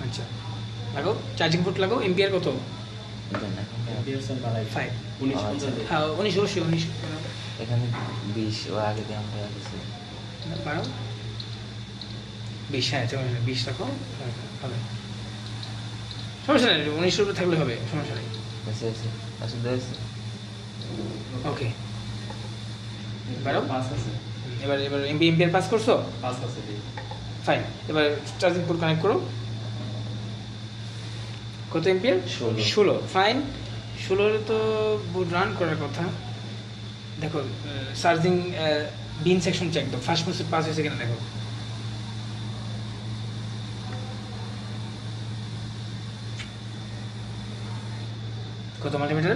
আচ্ছা লাগাও, charging port লাগাও। এম্পিয়ার কত? ফাইভ। হ্যাঁ 19 অবশ্যই 19 এখানে 20 ও আগে দিয়ে আমরা রাখছি। বাড়াও 20, হ্যাঁ 20 রাখো, হবে সমস্যা নেই, 19 উপরে থাকলে হবে, সমস্যা নেই। আসলে ওকে বাড়াও। এবার এম্পিয়ার পাস করছো? ফাইন। এবার চার্জিং পোর্ট কানেক্ট করো। কত এম্পিয়ার? 16। ফাইন, 16 তো বোর্ড রান করার কথা। দেখো চার্জিং বিন সেকশন চেক দাও, ফার্স্ট মোসে পাস হয়েছে কিনা দেখো। কত মাল্টিমিটার?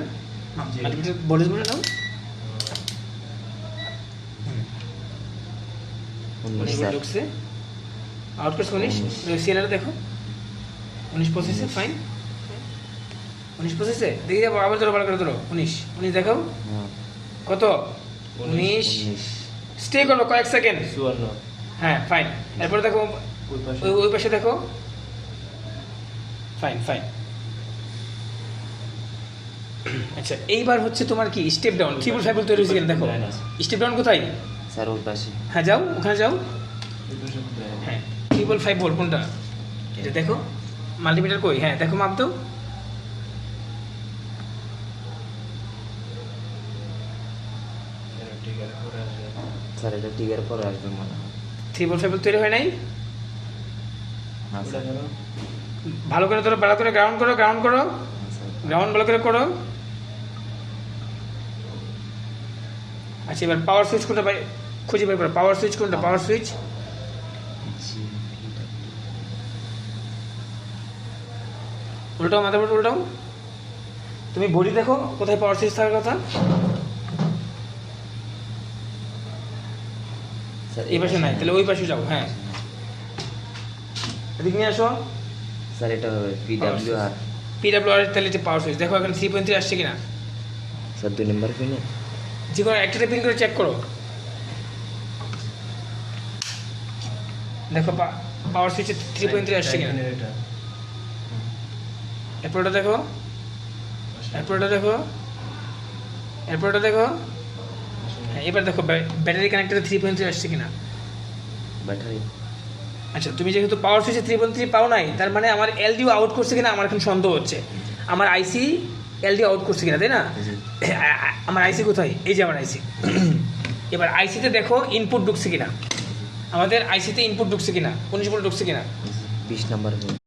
মাল্টিমিটার ভোল্টেজ বলে দাও। 19 ঢুকছে, আউট করছে 19। সিএলআর দেখো 19 পঁচিশে। ফাইন 19 পঁচিশে দেখি যাবো, আবার ধরো ভালো করে ধরো। 19 দেখাও কত? 19 স্টে করো কয়েক সেকেন্ড। হ্যাঁ ফাইন। এরপরে দেখো ওই পাশে দেখো। Fine fine. আচ্ছা এইবার হচ্ছে তোমার কি স্টেপ ডাউন 3.5 তৈরি হয়েছে কিনা দেখো। স্টেপ ডাউন কোথায়? স্যার ওই পাশে। হ্যাঁ যাও, ওখানে যাও। হ্যাঁ 3.5 ভোল্ট কোনটা? এটা দেখো। মাল্টিমিটার কই? হ্যাঁ দেখো, মাপ দাও। স্যার এটা টিকের পরে আসবে মনে হয়। 3.5 তৈরি হয় নাই? হ্যাঁ স্যার। ভালো করে ধরো, ভালো করে গ্রাউন্ড করো, গ্রাউন্ড করো, গ্রাউন্ড ভালো করে করো। আচ্ছা এবার পাওয়ার সুইচ কোনটা খুঁজে বের করো। পাওয়ার সুইচ কোনটা? পাওয়ার সুইচ উল্টাও, মাদারবোর্ড উল্টাও। তুমি বডি দেখো কোথায় পাওয়ার সুইচ থাকার কথা। এই পাশে নাই, তাহলে ওই পাশে যাও। হ্যাঁ এদিকে নিয়ে আসো। স্যার এটা হবে পিডব্লিউআর। পিডব্লিউআর তাহলে যে পাওয়ার সুইচ দেখো এখন 3.3 আসছে কিনা। স্যার 2 নম্বর পিনে যে কোনো একটা পিন করে চেক করো। দেখো পাওয়ার সুইচে 3.3 আসছে কিনা। এরপরটা দেখো, এরপরটা দেখো, এরপরটা দেখো। হ্যাঁ এবার দেখো ব্যাটারি কানেক্টরে 3.3 আসছে কিনা। ব্যাটারি। আচ্ছা তুমি যেহেতু পাওয়ার সুইচে 3.3 পাও নাই, তার মানে আমার এলডিও আউট করছে কিনা আমার এখন সন্দেহ হচ্ছে। আমার আইসি এলডিও আউট করছে কিনা, তাই না? আমার আইসি কোথায়? এই যে আমার আইসি। এবার আইসিতে দেখো ইনপুট ঢুকছে কিনা, আমাদের আইসিতে ইনপুট ঢুকছে কিনা, 19 ভোল্ট ঢুকছে কিনা। 20 নম্বর।